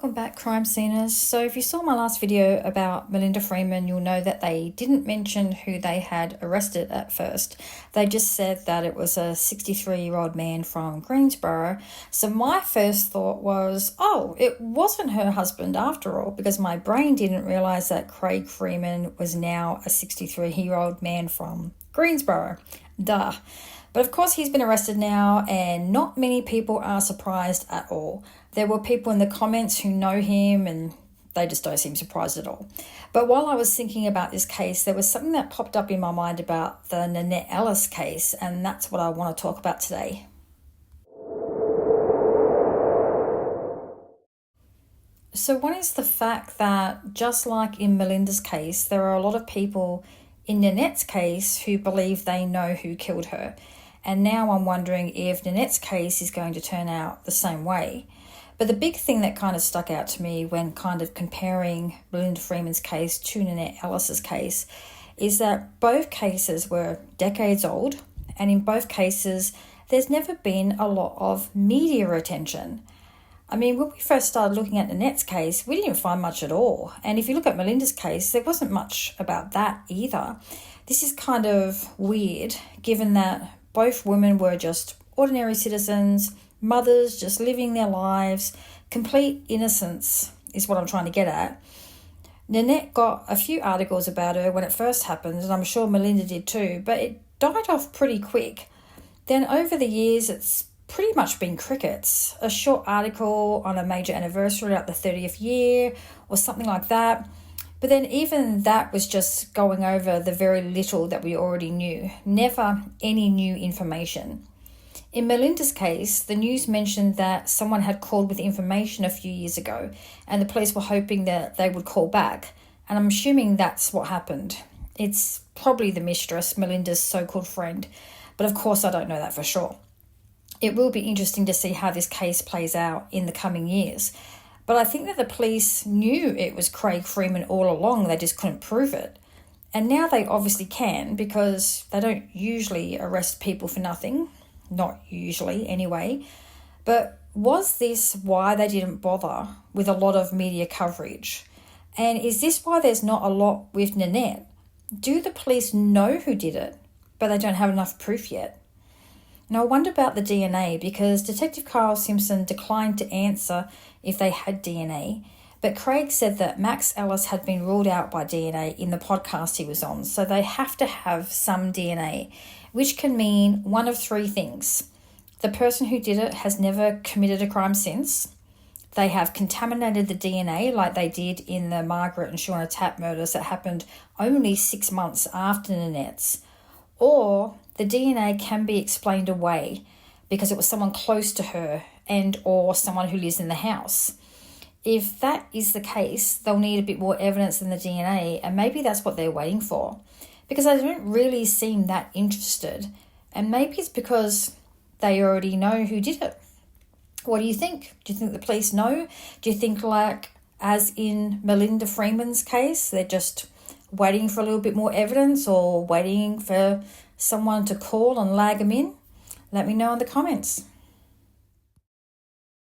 Welcome back, crime sceners. So if you saw my last video about Melinda Freeman, you'll know that they didn't mention who they had arrested at first. They just said that it was a 63-year-old man from Greensboro. So my first thought was, oh, it wasn't her husband after all, because my brain didn't realize that Craig Freeman was now a 63-year-old man from Greensboro. Duh. But of course, he's been arrested now, and not many people are surprised at all. There were people in the comments who know him, and they just don't seem surprised at all. But while I was thinking about this case, there was something that popped up in my mind about the Nanette Ellis case, and that's what I want to talk about today. So one is the fact that, just like in Melinda's case, there are a lot of people in Nanette's case who believe they know who killed her. And now I'm wondering if Nanette's case is going to turn out the same way. But the big thing that kind of stuck out to me when kind of comparing Melinda Freeman's case to Nanette Ellis's case is that both cases were decades old, and in both cases there's never been a lot of media attention. I mean, when we first started looking at Nanette's case, we didn't find much at all. And if you look at Melinda's case, there wasn't much about that either. This is kind of weird, given that both women were just ordinary citizens, mothers just living their lives. Complete innocence is what I'm trying to get at. Nanette got a few articles about her when it first happened, and I'm sure Melinda did too, but it died off pretty quick. Then over the years, it's pretty much been crickets. A short article on a major anniversary, like the 30th year or something like that. But then even that was just going over the very little that we already knew. Never any new information. In Melinda's case, the news mentioned that someone had called with information a few years ago, and the police were hoping that they would call back. And I'm assuming that's what happened. It's probably the mistress, Melinda's so-called friend. But of course, I don't know that for sure. It will be interesting to see how this case plays out in the coming years. But I think that the police knew it was Craig Freeman all along, they just couldn't prove it. And now they obviously can, because they don't usually arrest people for nothing. Not usually, anyway. But was this why they didn't bother with a lot of media coverage? And is this why there's not a lot with Nanette? Do the police know who did it, but they don't have enough proof yet? Now, I wonder about the DNA, because Detective Kyle Simpson declined to answer if they had DNA, but Craig said that Max Ellis had been ruled out by DNA in the podcast he was on, so they have to have some DNA, which can mean one of three things. The person who did it has never committed a crime since. They have contaminated the DNA like they did in the Margaret and Shauna Tapp murders that happened only 6 months after Nanette's. Or the DNA can be explained away because it was someone close to her and or someone who lives in the house. If that is the case, they'll need a bit more evidence than the DNA, and maybe that's what they're waiting for, because they don't really seem that interested. And maybe it's because they already know who did it. What do you think? Do you think the police know? Do you think, like as in Melinda Freeman's case, they're just waiting for a little bit more evidence, or waiting for someone to call and lag them in? Let me know in the comments.